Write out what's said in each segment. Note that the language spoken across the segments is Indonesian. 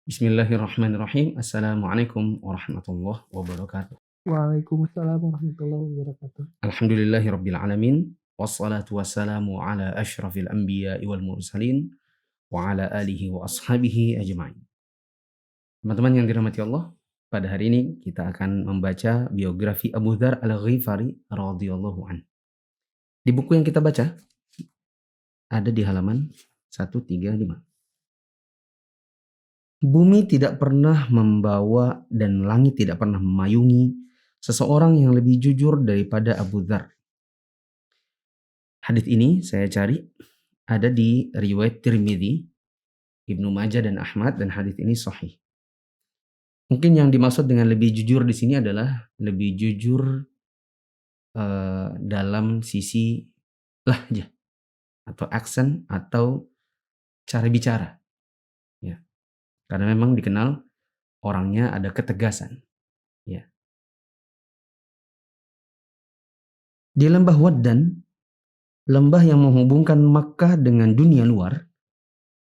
Bismillahirrahmanirrahim. Assalamualaikum warahmatullahi wabarakatuh. Waalaikumsalam warahmatullahi wabarakatuh. Alhamdulillahirabbil alamin. Wassalatu wassalamu ala asyrafil anbiya'i wal mursalin wa ala alihi wa ashabihi ajma'in. Teman-teman yang dirahmati Allah, pada hari ini kita akan membaca biografi Abu Dzar Al-Ghifari radhiyallahu an. Di buku yang kita baca ada di halaman 135. Bumi tidak pernah membawa dan langit tidak pernah memayungi seseorang yang lebih jujur daripada Abu Dzar. Hadits ini saya cari ada di riwayat Tirmidzi, Ibnu Majah dan Ahmad, dan hadits ini sahih. Mungkin yang dimaksud dengan lebih jujur di sini adalah lebih jujur dalam sisi lahjah atau aksen atau cara bicara. Ya. Karena memang dikenal orangnya ada ketegasan. Ya. Di lembah Waddan, lembah yang menghubungkan Makkah dengan dunia luar,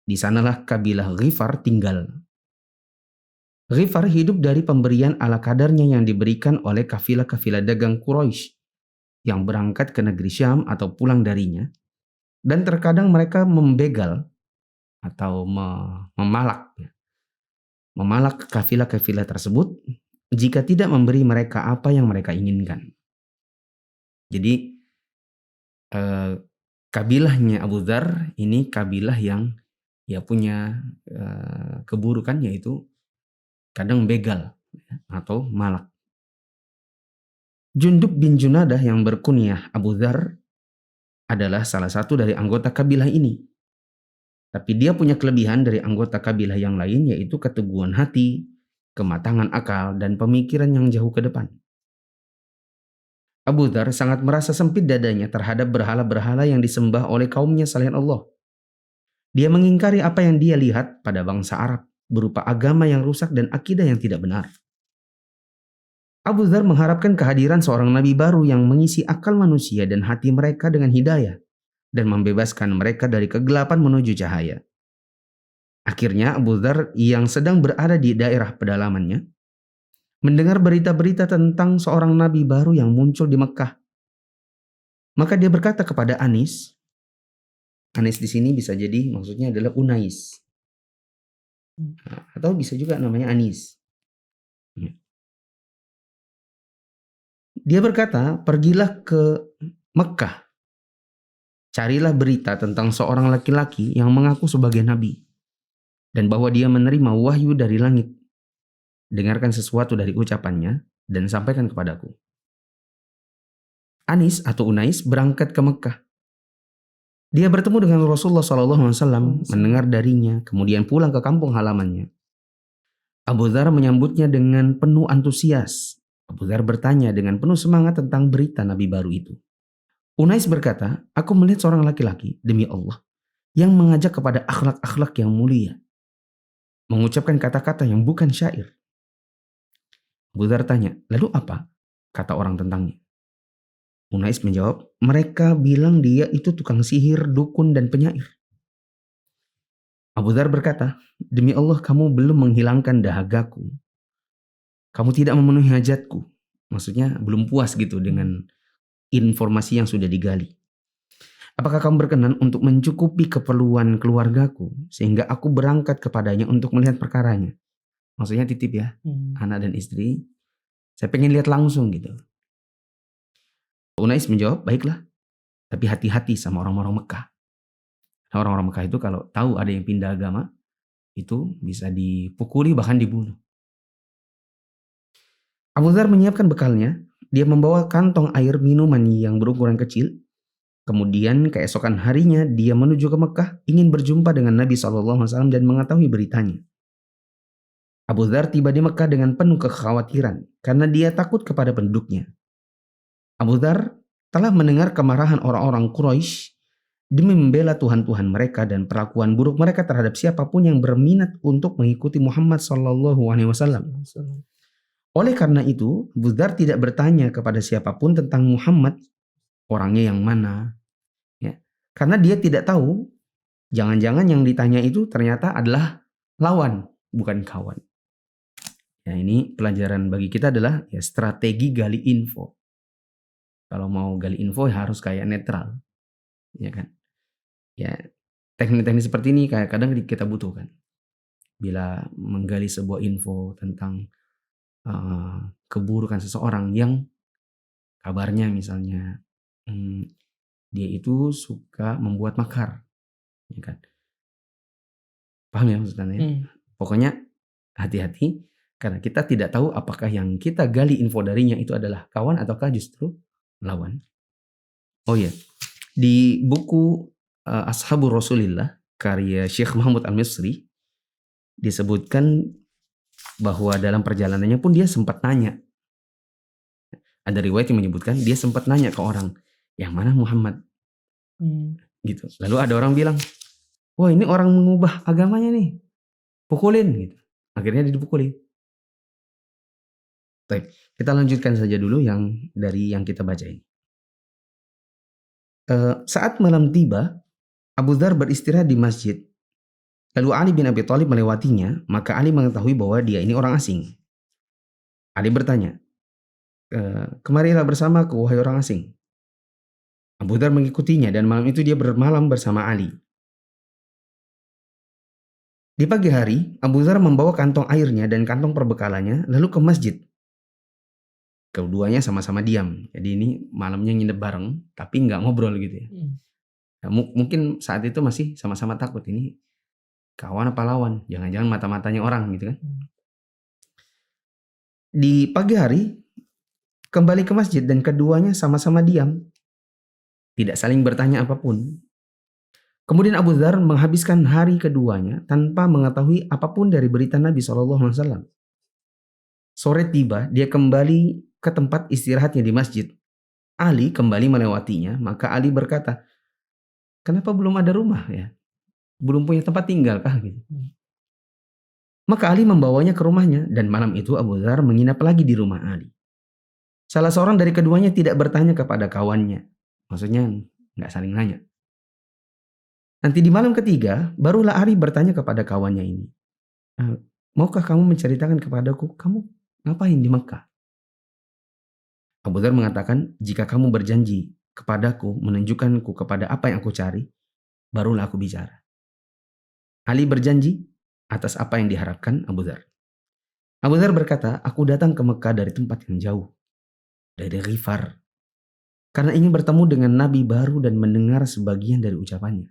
di sanalah kabilah Ghifar tinggal. Ghifar hidup dari pemberian ala kadarnya yang diberikan oleh kafilah-kafilah dagang Quraisy yang berangkat ke negeri Syam atau pulang darinya, dan terkadang mereka membegal atau memalak kafilah-kafilah tersebut jika tidak memberi mereka apa yang mereka inginkan. Jadi kabilahnya Abu Dzar ini kabilah yang punya keburukan, yaitu kadang begal atau malak. Jundub bin Junadah yang berkunyah Abu Dzar adalah salah satu dari anggota kabilah ini. Tapi dia punya kelebihan dari anggota kabilah yang lain, yaitu keteguhan hati, kematangan akal, dan pemikiran yang jauh ke depan. Abu Dzar sangat merasa sempit dadanya terhadap berhala-berhala yang disembah oleh kaumnya selain Allah. Dia mengingkari apa yang dia lihat pada bangsa Arab berupa agama yang rusak dan akidah yang tidak benar. Abu Dzar mengharapkan kehadiran seorang nabi baru yang mengisi akal manusia dan hati mereka dengan hidayah dan membebaskan mereka dari kegelapan menuju cahaya. Akhirnya Abu Dzar yang sedang berada di daerah pedalamannya mendengar berita-berita tentang seorang nabi baru yang muncul di Mekah. Maka dia berkata kepada Anis. Anis di sini bisa jadi maksudnya adalah Unais. Atau bisa juga namanya Anis. Dia berkata, "Pergilah ke Mekah. Carilah berita tentang seorang laki-laki yang mengaku sebagai nabi dan bahwa dia menerima wahyu dari langit. Dengarkan sesuatu dari ucapannya dan sampaikan kepadaku." Anis atau Unais berangkat ke Mekah. Dia bertemu dengan Rasulullah SAW, mendengar darinya, kemudian pulang ke kampung halamannya. Abu Dzar menyambutnya dengan penuh antusias. Abu Dzar bertanya dengan penuh semangat tentang berita nabi baru itu. Unais berkata, "Aku melihat seorang laki-laki, demi Allah, yang mengajak kepada akhlak-akhlak yang mulia, mengucapkan kata-kata yang bukan syair." Abu Dzar tanya, "Lalu apa kata orang tentangnya?" Unais menjawab, "Mereka bilang dia itu tukang sihir, dukun, dan penyair." Abu Dzar berkata, "Demi Allah, kamu belum menghilangkan dahagaku. Kamu tidak memenuhi hajatku." Maksudnya belum puas gitu dengan informasi yang sudah digali. "Apakah kamu berkenan untuk mencukupi keperluan keluargaku sehingga aku berangkat kepadanya untuk melihat perkaranya?" Maksudnya titip ya, anak dan istri. Saya pengen lihat langsung gitu. Unais menjawab, "Baiklah, tapi hati-hati sama orang-orang Mekah." Nah, orang-orang Mekah itu kalau tahu ada yang pindah agama, itu bisa dipukuli bahkan dibunuh. Abu Dzar menyiapkan bekalnya. Dia membawa kantong air minuman yang berukuran kecil. Kemudian keesokan harinya dia menuju ke Mekah, ingin berjumpa dengan Nabi SAW dan mengetahui beritanya. Abu Dzar tiba di Mekah dengan penuh kekhawatiran karena dia takut kepada penduduknya. Abu Dzar telah mendengar kemarahan orang-orang Quraisy demi membela Tuhan-Tuhan mereka dan perlakuan buruk mereka terhadap siapapun yang berminat untuk mengikuti Muhammad SAW. Oleh karena itu, Abu Dzar tidak bertanya kepada siapapun tentang Muhammad, orangnya yang mana. Ya. Karena dia tidak tahu, jangan-jangan yang ditanya itu ternyata adalah lawan. bukan kawan. Ya, ini pelajaran bagi kita adalah ya strategi gali info. Kalau mau gali info ya harus kayak netral, ya kan? Ya, teknik-teknik seperti ini kayak kadang kita butuhkan. Bila menggali sebuah info tentang keburukan seseorang yang kabarnya misalnya dia itu suka membuat makar, ya kan? Paham ya maksudnya? Pokoknya hati-hati karena kita tidak tahu apakah yang kita gali info darinya itu adalah kawan ataukah justru lawan. Oh iya, di buku Ashabur Rasulillah karya Syekh Muhammad Al-Misri disebutkan bahwa dalam perjalanannya pun dia sempat nanya. Ada riwayat yang menyebutkan dia sempat nanya ke orang, yang mana Muhammad? Gitu. Lalu ada orang bilang, wah ini orang mengubah agamanya nih, pukulin gitu. Akhirnya dia dipukulin. Baik, kita lanjutkan saja dulu yang dari yang kita baca ini. Saat malam tiba, Abu Dzar beristirahat di masjid. Lalu Ali bin Abi Thalib melewatinya, maka Ali mengetahui bahwa dia ini orang asing. Ali bertanya, kemarilah bersama ke wahai orang asing. Abu Dzar mengikutinya dan malam itu dia bermalam bersama Ali. Di pagi hari, Abu Dzar membawa kantong airnya dan kantong perbekalannya lalu ke masjid. Keduanya sama-sama diam. Jadi ini malamnya nginep bareng, tapi nggak ngobrol gitu ya. Nah, mungkin saat itu masih sama-sama takut ini kawan apa lawan. Jangan-jangan mata-matanya orang gitu kan. Di pagi hari, kembali ke masjid dan keduanya sama-sama diam. Tidak saling bertanya apapun. Kemudian Abu Dzar menghabiskan hari keduanya tanpa mengetahui apapun dari berita Nabi SAW. Sore tiba, dia kembali ke tempat istirahatnya di masjid. Ali kembali melewatinya, maka Ali berkata, kenapa belum ada rumah ya? Belum punya tempat tinggal kah? Gitu. Maka Ali membawanya ke rumahnya dan malam itu Abu Dzar menginap lagi di rumah Ali. Salah seorang dari keduanya tidak bertanya kepada kawannya. Maksudnya nggak saling nanya. Nanti di malam ketiga, barulah Ali bertanya kepada kawannya ini. Maukah kamu menceritakan kepadaku, kamu ngapain di Mekah? Abu Dzar mengatakan, jika kamu berjanji kepadaku, menunjukkanku kepada apa yang aku cari, barulah aku bicara. Ali berjanji atas apa yang diharapkan Abu Dzar. Abu Dzar berkata, aku datang ke Mekah dari tempat yang jauh, dari Ghifar, karena ingin bertemu dengan Nabi baru dan mendengar sebagian dari ucapannya.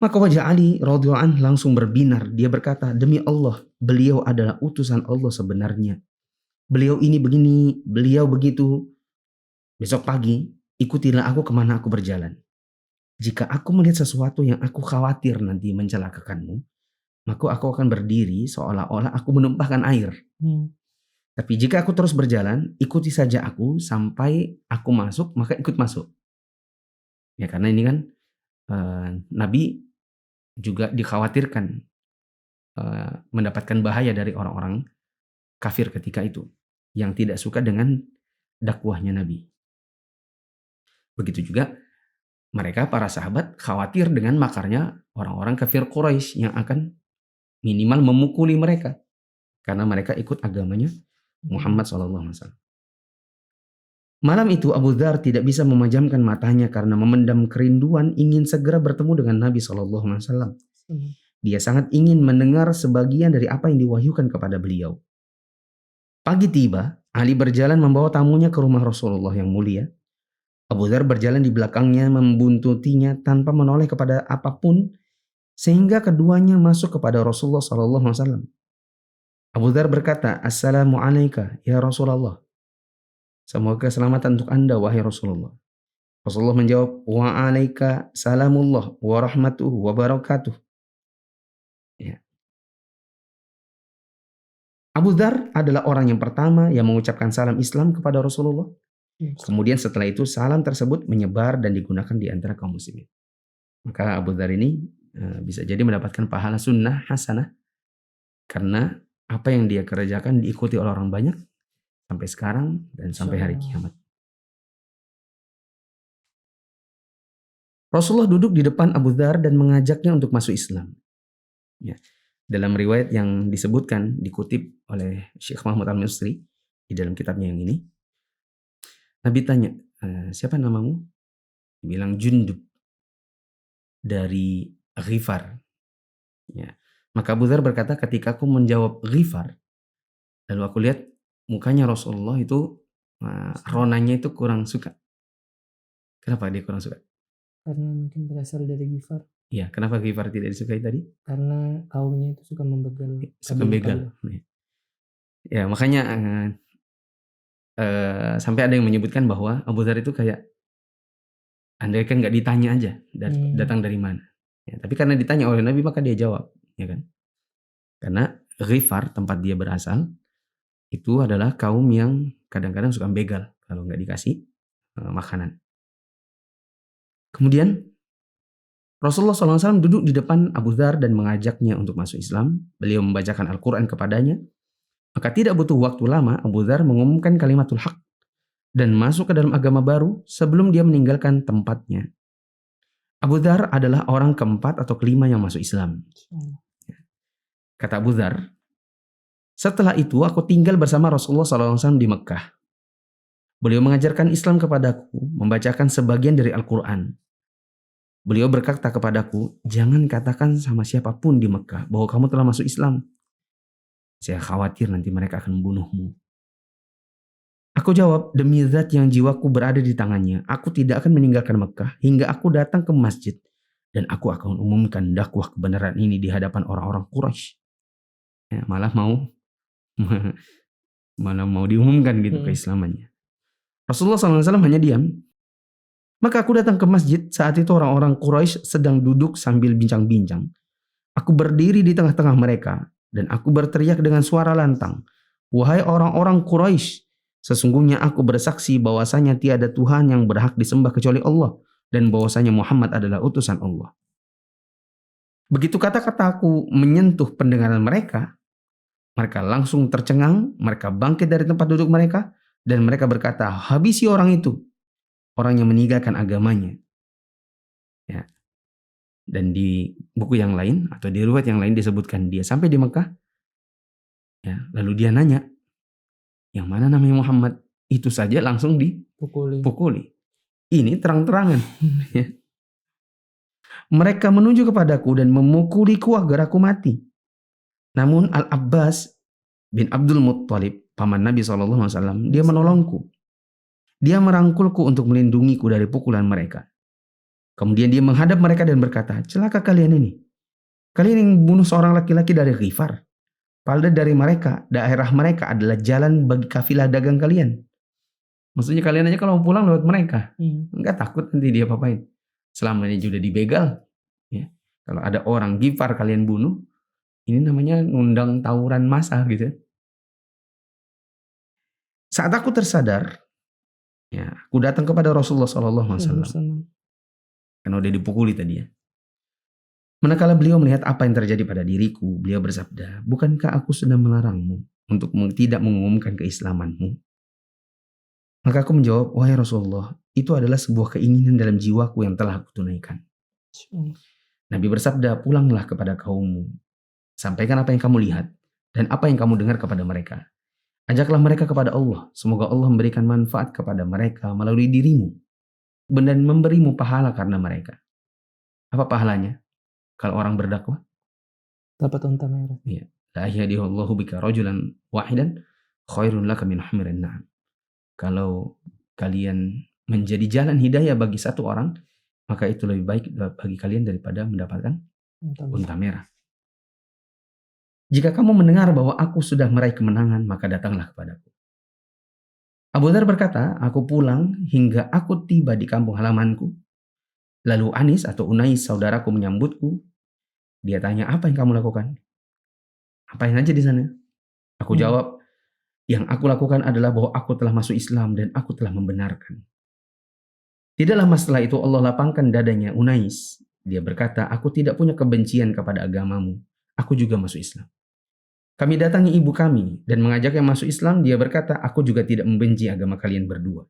Maka wajah Ali radhiyallahu anhu langsung berbinar. Dia berkata, demi Allah, beliau adalah utusan Allah sebenarnya. Beliau ini begini, beliau begitu. Besok pagi, ikutilah aku kemana aku berjalan. Jika aku melihat sesuatu yang aku khawatir nanti mencelakakanmu, maka aku akan berdiri seolah-olah aku menumpahkan air. Tapi jika aku terus berjalan, ikuti saja aku sampai aku masuk, maka ikut masuk. Ya karena ini kan Nabi juga dikhawatirkan mendapatkan bahaya dari orang-orang kafir ketika itu yang tidak suka dengan dakwahnya Nabi. Begitu juga mereka para sahabat khawatir dengan makarnya orang-orang kafir Quraisy yang akan minimal memukuli mereka karena mereka ikut agamanya Muhammad SAW. Malam itu Abu Dzar tidak bisa memejamkan matanya karena memendam kerinduan ingin segera bertemu dengan Nabi SAW. Dia sangat ingin mendengar sebagian dari apa yang diwahyukan kepada beliau. Pagi tiba, Ali berjalan membawa tamunya ke rumah Rasulullah yang mulia. Abu Dzar berjalan di belakangnya membuntutinya tanpa menoleh kepada apapun sehingga keduanya masuk kepada Rasulullah SAW. Abu Dzar berkata, Assalamualaikum ya Rasulullah. Semoga keselamatan untuk Anda wahai Rasulullah. Rasulullah menjawab, wa'alaika salamullah wa rahmatuhu wa barakatuh. Ya. Abu Dzar adalah orang yang pertama yang mengucapkan salam Islam kepada Rasulullah. Kemudian setelah itu salam tersebut menyebar dan digunakan di antara kaum muslimin. Maka Abu Dzar ini bisa jadi mendapatkan pahala sunnah hasanah karena apa yang dia kerjakan diikuti oleh orang banyak sampai sekarang dan sampai hari kiamat. Rasulullah duduk di depan Abu Dzar dan mengajaknya untuk masuk Islam. Ya. Dalam riwayat yang disebutkan, dikutip oleh Syekh Mahmud Al-Misri di dalam kitabnya yang ini, Nabi tanya, siapa namamu? Dia bilang Jundub dari Ghifar. Ya. Maka Abu Dzar berkata, ketika aku menjawab Ghifar, lalu aku lihat mukanya Rasulullah itu ronanya itu kurang suka. Kenapa dia kurang suka? Karena mungkin berasal dari Gifar. Ya, kenapa Ghifar tidak disukai tadi? Karena kaumnya itu suka membegal. Suka begal. Ya, makanya sampai ada yang menyebutkan bahwa Abu Dzar itu kayak andai kan nggak ditanya aja datang dari mana. Ya, tapi karena ditanya oleh Nabi maka dia jawab, ya kan? Karena Ghifar, tempat dia berasal, itu adalah kaum yang kadang-kadang suka begal kalau nggak dikasih makanan. Kemudian Rasulullah SAW duduk di depan Abu Dzar dan mengajaknya untuk masuk Islam. Beliau membacakan Al-Quran kepadanya. Maka tidak butuh waktu lama Abu Dzar mengumumkan kalimatul haq dan masuk ke dalam agama baru sebelum dia meninggalkan tempatnya. Abu Dzar adalah orang keempat atau kelima yang masuk Islam. Kata Abu Dzar, setelah itu aku tinggal bersama Rasulullah SAW di Mekah. Beliau mengajarkan Islam kepadaku, membacakan sebagian dari Al-Quran. Beliau berkata kepadaku, jangan katakan sama siapapun di Mekah bahwa kamu telah masuk Islam. Saya khawatir nanti mereka akan membunuhmu. Aku jawab, demi zat yang jiwaku berada di tangannya, aku tidak akan meninggalkan Mekah hingga aku datang ke masjid. Dan aku akan umumkan dakwah kebenaran ini di hadapan orang-orang Quraisy. Ya, malah mau diumumkan gitu keislamannya. Rasulullah SAW hanya diam. Maka aku datang ke masjid, saat itu orang-orang Quraisy sedang duduk sambil bincang-bincang. Aku berdiri di tengah-tengah mereka, dan aku berteriak dengan suara lantang, wahai orang-orang Quraisy, sesungguhnya aku bersaksi bahwasanya tiada Tuhan yang berhak disembah kecuali Allah, dan bahwasanya Muhammad adalah utusan Allah. Begitu kata-kataku menyentuh pendengaran mereka, mereka langsung tercengang, mereka bangkit dari tempat duduk mereka, dan mereka berkata, habisi orang itu, orang yang meninggalkan agamanya. Ya. Dan di buku yang lain atau di riwayat yang lain disebutkan dia sampai di Mekah, ya, lalu dia nanya, yang mana namanya Muhammad? Itu saja langsung dipukuli. Ini terang-terangan. Ya. Mereka menuju kepadaku dan memukuliku agar aku mati. Namun Al-Abbas bin Abdul Muttalib, paman Nabi SAW, dia menolongku. Dia merangkulku untuk melindungiku dari pukulan mereka. Kemudian dia menghadap mereka dan berkata, celaka kalian ini. Kalian yang bunuh seorang laki-laki dari Ghifar. Padahal dari mereka, daerah mereka adalah jalan bagi kafilah dagang kalian. Maksudnya kalian aja kalau mau pulang lewat mereka. Enggak takut nanti dia apa-apain. Selama ini sudah dibegal. Ya. Kalau ada orang Ghifar kalian bunuh, ini namanya ngundang tawuran massa gitu. Saat aku tersadar, ya, aku datang kepada Rasulullah SAW. Karena udah dipukuli tadi ya. Manakala beliau melihat apa yang terjadi pada diriku, beliau bersabda, bukankah aku sudah melarangmu untuk tidak mengumumkan keislamanmu? Maka aku menjawab, wahai Rasulullah, itu adalah sebuah keinginan dalam jiwaku yang telah aku tunaikan. Nabi bersabda, pulanglah kepada kaummu. Sampaikan apa yang kamu lihat dan apa yang kamu dengar kepada mereka. Ajaklah mereka kepada Allah. Semoga Allah memberikan manfaat kepada mereka melalui dirimu. Dan memberimu pahala karena mereka. Apa pahalanya? Kalau orang berdakwah? Dapat unta merah. Iya. La yahdihullahu bika rajulan wahidan khairun laka min hamirin na'am. Kalau kalian menjadi jalan hidayah bagi satu orang, maka itu lebih baik bagi kalian daripada mendapatkan unta merah. Jika kamu mendengar bahwa aku sudah meraih kemenangan, maka datanglah kepadaku. Abu Dzar berkata, aku pulang hingga aku tiba di kampung halamanku. Lalu Anis atau Unais saudaraku menyambutku. Dia tanya, apa yang kamu lakukan? Apain aja di sana? Aku jawab, yang aku lakukan adalah bahwa aku telah masuk Islam dan aku telah membenarkan. Tidak lama setelah itu Allah lapangkan dadanya Unais. Dia berkata, aku tidak punya kebencian kepada agamamu. Aku juga masuk Islam. Kami datangi ibu kami dan mengajaknya masuk Islam. Dia berkata, aku juga tidak membenci agama kalian berdua.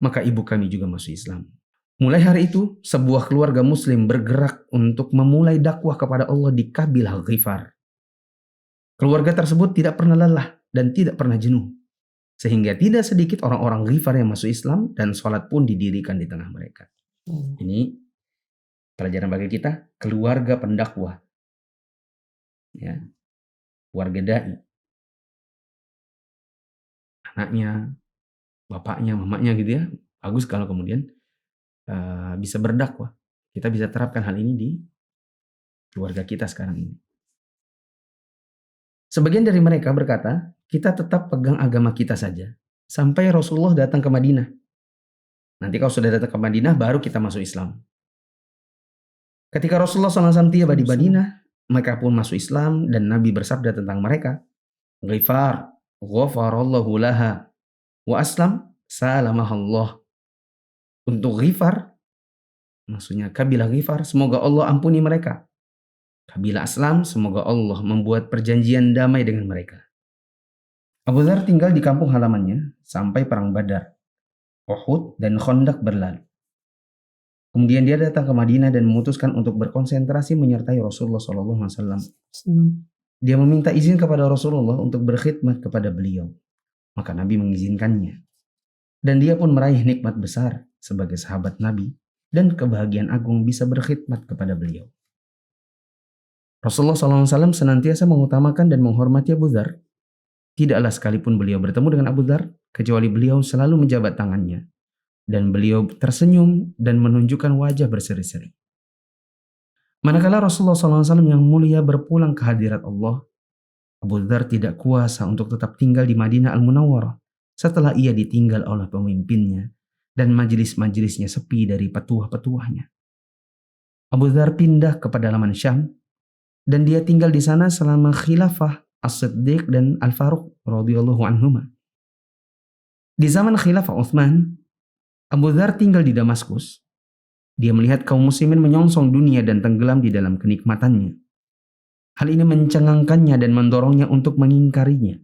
Maka ibu kami juga masuk Islam. Mulai hari itu, sebuah keluarga muslim bergerak untuk memulai dakwah kepada Allah di kabilah Ghifar. Keluarga tersebut tidak pernah lelah dan tidak pernah jenuh. Sehingga tidak sedikit orang-orang Ghifar yang masuk Islam dan sholat pun didirikan di tengah mereka. Ini pelajaran bagi kita, keluarga pendakwah. Ya, keluarga dai. Anaknya, bapaknya, mamanya gitu ya. Bagus kalau kemudian bisa berdakwah. Kita bisa terapkan hal ini di keluarga kita sekarang ini. Sebagian dari mereka berkata, kita tetap pegang agama kita saja. Sampai Rasulullah datang ke Madinah. Nanti kalau sudah datang ke Madinah, baru kita masuk Islam. Ketika Rasulullah SAW tiba di Madinah, mereka pun masuk Islam dan Nabi bersabda tentang mereka. Ghifar, ghafarallahu laha, wa aslam, salamahallah. Untuk Ghifar, maksudnya kabilah Ghifar, semoga Allah ampuni mereka. Kabilah Aslam, semoga Allah membuat perjanjian damai dengan mereka. Abu Dzar tinggal di kampung halamannya sampai perang Badar, Uhud, dan Khandaq berlalu. Kemudian dia datang ke Madinah dan memutuskan untuk berkonsentrasi menyertai Rasulullah SAW. Dia meminta izin kepada Rasulullah untuk berkhidmat kepada beliau. Maka Nabi mengizinkannya. Dan dia pun meraih nikmat besar sebagai sahabat Nabi dan kebahagiaan agung bisa berkhidmat kepada beliau. Rasulullah SAW senantiasa mengutamakan dan menghormati Abu Dzar. Tidaklah sekalipun beliau bertemu dengan Abu Dzar, kecuali beliau selalu menjabat tangannya. Dan beliau tersenyum dan menunjukkan wajah berseri-seri. Manakala Rasulullah SAW yang mulia berpulang ke hadirat Allah, Abu Dzar tidak kuasa untuk tetap tinggal di Madinah Al-Munawwarah setelah ia ditinggal oleh pemimpinnya dan majelis-majelisnya sepi dari petuah-petuahnya. Abu Dzar pindah ke pedalaman Syam dan dia tinggal di sana selama khilafah As-Siddiq dan Al-Faruq radhiyallahu anhuma. Di zaman khilafah Utsman, Abu Dzar tinggal di Damaskus. Dia melihat kaum muslimin menyongsong dunia dan tenggelam di dalam kenikmatannya. Hal ini mencengangkannya dan mendorongnya untuk mengingkarinya.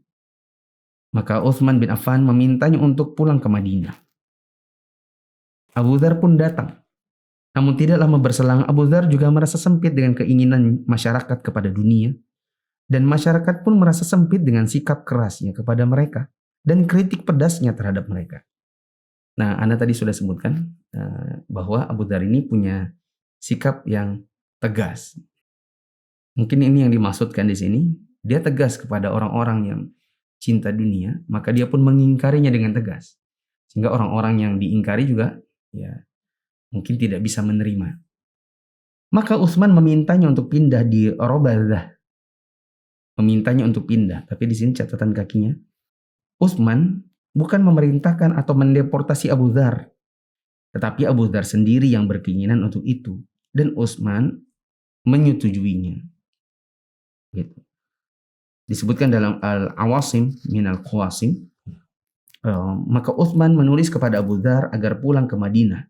Maka Utsman bin Affan memintanya untuk pulang ke Madinah. Abu Dzar pun datang. Namun tidak lama berselang, Abu Dzar juga merasa sempit dengan keinginan masyarakat kepada dunia. Dan masyarakat pun merasa sempit dengan sikap kerasnya kepada mereka. Dan kritik pedasnya terhadap mereka. Nah, Anda tadi sudah sebutkan bahwa Abu Dzar ini punya sikap yang tegas. Mungkin ini yang dimaksudkan di sini. Dia tegas kepada orang-orang yang cinta dunia, maka dia pun mengingkarinya dengan tegas. Sehingga orang-orang yang diingkari juga ya mungkin tidak bisa menerima. Maka Utsman memintanya untuk pindah di Robadah. Memintanya untuk pindah, tapi di sini catatan kakinya. Utsman bukan memerintahkan atau mendeportasi Abu Dzar, tetapi Abu Dzar sendiri yang berkeinginan untuk itu, dan Utsman menyetujuinya. Gitu. Disebutkan dalam Al-Awasim min Al-Qawasim, maka Utsman menulis kepada Abu Dzar agar pulang ke Madinah.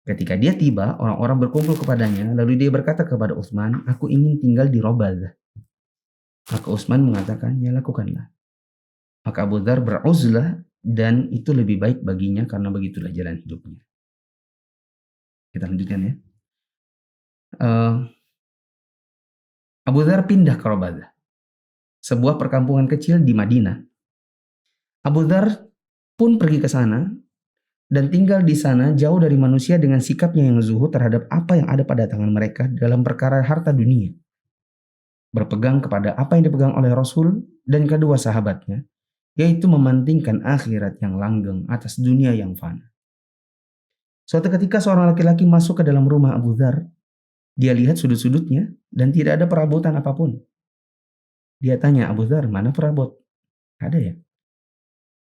Ketika dia tiba, orang-orang berkumpul kepadanya, lalu dia berkata kepada Utsman, aku ingin tinggal di Robadah. Maka Utsman mengatakan, ya lakukanlah. Maka Abu Dzar beruzlah dan itu lebih baik baginya karena begitulah jalan hidupnya. Kita lanjutkan ya. Abu Dzar pindah ke Robadah, sebuah perkampungan kecil di Madinah. Abu Dzar pun pergi ke sana dan tinggal di sana jauh dari manusia dengan sikapnya yang zuhud terhadap apa yang ada pada tangan mereka dalam perkara harta dunia. Berpegang kepada apa yang dipegang oleh Rasul dan kedua sahabatnya, yaitu mementingkan akhirat yang langgeng atas dunia yang fana. Suatu ketika seorang laki-laki masuk ke dalam rumah Abu Dzar. Dia lihat sudut-sudutnya dan tidak ada perabotan apapun. Dia tanya, Abu Dzar, mana perabot? Ada ya?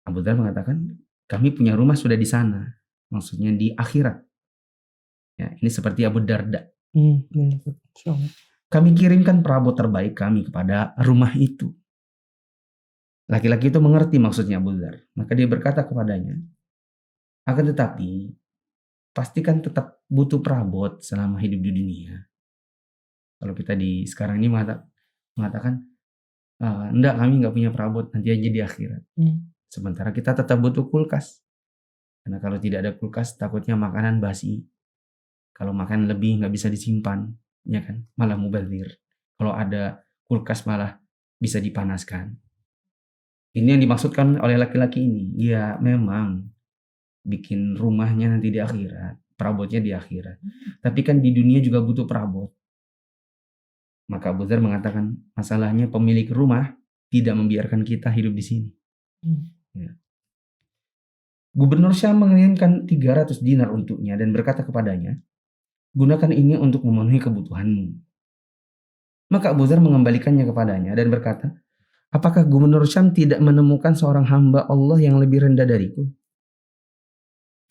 Abu Dzar mengatakan, kami punya rumah sudah di sana. Maksudnya di akhirat. Ya, ini seperti Abu Darda. Kami kirimkan perabot terbaik kami kepada rumah itu. Laki-laki itu mengerti maksudnya Abu Dzar. Maka dia berkata kepadanya, akan tetapi, pastikan tetap butuh perabot selama hidup di dunia. Kalau kita di sekarang ini mengatakan, enggak, kami nggak punya perabot, nanti aja di akhirat. Sementara kita tetap butuh kulkas. Karena kalau tidak ada kulkas, takutnya makanan basi. Kalau makan lebih nggak bisa disimpan, ya kan? Malah mubazir. Kalau ada kulkas malah bisa dipanaskan. Ini yang dimaksudkan oleh laki-laki ini. Ya memang bikin rumahnya nanti di akhirat, perabotnya di akhirat. Tapi kan di dunia juga butuh perabot. Maka Abu Dzar mengatakan, masalahnya pemilik rumah tidak membiarkan kita hidup di sini. Ya. Gubernur Syam mengirimkan 300 dinar untuknya dan berkata kepadanya, gunakan ini untuk memenuhi kebutuhanmu. Maka Abu Dzar mengembalikannya kepadanya dan berkata, apakah Gubernur Syam tidak menemukan seorang hamba Allah yang lebih rendah dariku?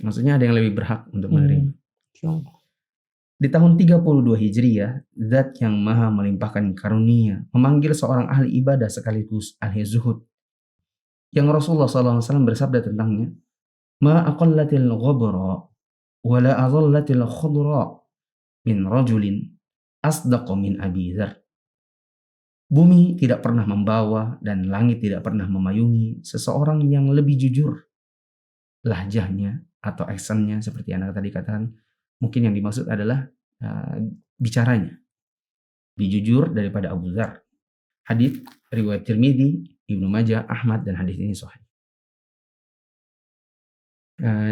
Maksudnya ada yang lebih berhak untuk menerima. Di tahun 32 Hijriah, Zat yang maha melimpahkan karunia memanggil seorang ahli ibadah sekaligus ahli zuhud, yang Rasulullah SAW bersabda tentangnya, ma aqallatil ghabra wa la adhallatil khudra min rajulin asdaqa min Abi Dzar. Bumi tidak pernah membawa dan langit tidak pernah memayungi seseorang yang lebih jujur lahjahnya atau aksennya, seperti anak tadi katakan. Mungkin yang dimaksud adalah bicaranya lebih jujur daripada Abu Dzar. Hadits riwayat Tirmidzi, Ibnu Majah, Ahmad, dan hadis ini sahih.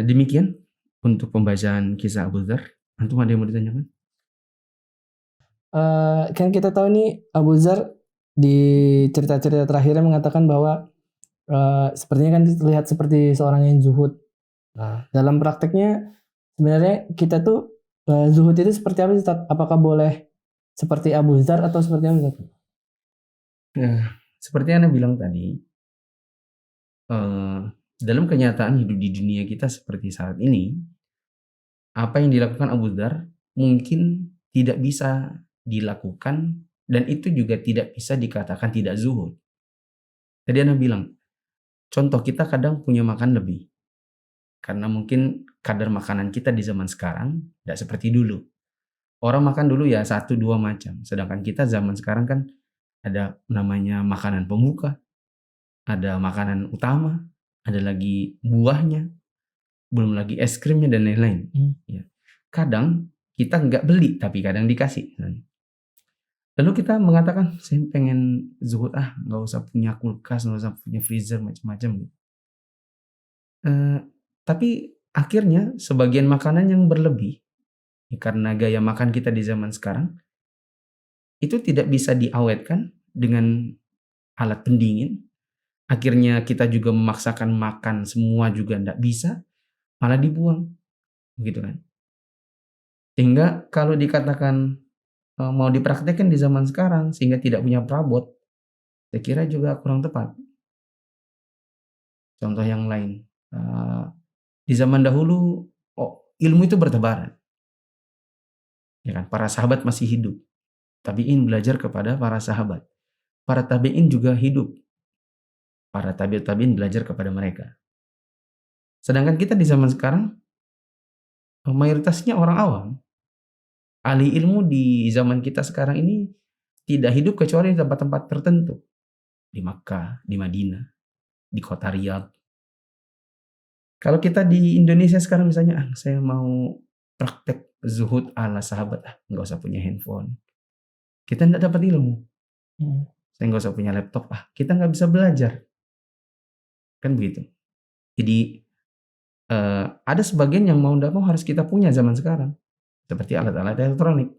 Demikian untuk pembacaan kisah Abu Dzar. Antum ada yang mau ditanyakan? Kan kita tahu nih Abu Dzar di cerita-cerita terakhirnya mengatakan bahwa sepertinya kan terlihat seperti seorang yang zuhud. Nah, dalam prakteknya sebenarnya kita tuh zuhud itu seperti apa sih, Ustaz? Apakah boleh seperti Abu Dzar atau seperti apa, Ustaz? Seperti yang Anda bilang tadi, dalam kenyataan hidup di dunia kita seperti saat ini, apa yang dilakukan Abu Dzar mungkin tidak bisa dilakukan, dan itu juga tidak bisa dikatakan tidak zuhud. Tadi Anda bilang, contoh kita kadang punya makan lebih, karena mungkin kadar makanan kita di zaman sekarang tidak seperti dulu. Orang makan dulu ya 1-2 macam, sedangkan kita zaman sekarang kan ada namanya makanan pembuka, ada makanan utama, ada lagi buahnya, belum lagi es krimnya dan lain-lain. Ya. Kadang kita nggak beli, tapi kadang dikasih. Lalu kita mengatakan, saya pengen zuhud, nggak usah punya kulkas, nggak usah punya freezer, macam-macam gitu. Tapi akhirnya sebagian makanan yang berlebih, karena gaya makan kita di zaman sekarang, itu tidak bisa diawetkan dengan alat pendingin. Akhirnya kita juga memaksakan makan semua juga tidak bisa, malah dibuang. Begitu kan. Sehingga kalau dikatakan mau dipraktekkan di zaman sekarang sehingga tidak punya perabot, saya kira juga kurang tepat. Contoh yang lain, di zaman dahulu ilmu itu bertebaran, ya kan? Para sahabat masih hidup, tabi'in belajar kepada para sahabat, para tabi'in juga hidup, para tabi'in belajar kepada mereka. Sedangkan kita di zaman sekarang mayoritasnya orang awam. Ahli ilmu di zaman kita sekarang ini tidak hidup kecuali di tempat-tempat tertentu. Di Makkah, di Madinah, di kota Riyadh. Kalau kita di Indonesia sekarang misalnya, saya mau praktek zuhud ala sahabat, nggak usah punya handphone. Kita nggak dapat ilmu. Saya nggak usah punya laptop, kita nggak bisa belajar. Kan begitu. Jadi ada sebagian yang mau nggak mau harus kita punya zaman sekarang. Seperti alat-alat elektronik.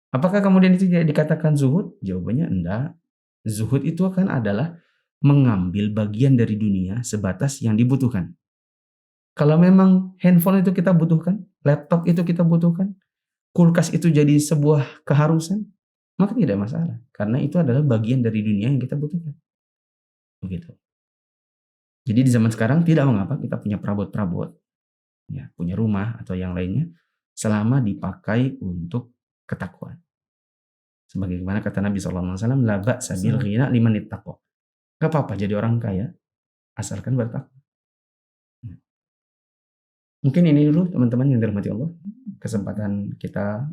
Apakah kemudian itu tidak dikatakan zuhud? Jawabannya enggak. Zuhud itu akan adalah mengambil bagian dari dunia sebatas yang dibutuhkan. Kalau memang handphone itu kita butuhkan, laptop itu kita butuhkan, kulkas itu jadi sebuah keharusan, maka tidak masalah. Karena itu adalah bagian dari dunia yang kita butuhkan. Begitu. Jadi di zaman sekarang tidak mengapa kita punya perabot-perabot, ya, punya rumah atau yang lainnya, selama dipakai untuk ketakwaan. Sebagaimana kata Nabi SAW, la ba'sa bil ghina liman ittaqa. Gak apa-apa jadi orang kaya, asalkan bertakwa. Mungkin ini dulu teman-teman yang dirahmati Allah, kesempatan kita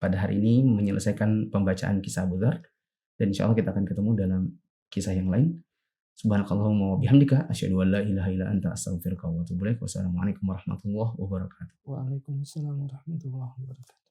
pada hari ini menyelesaikan pembacaan kisah Abu Dzar, dan insya Allah kita akan ketemu dalam kisah yang lain. Subhanakallahumma wa bihamdika asyhadu an la ilaha illa anta astaghfiruka wa atubu ilaik. Wassalamualaikum warahmatullahi wabarakatuh. Waalaikumsalam warahmatullahi wabarakatuh.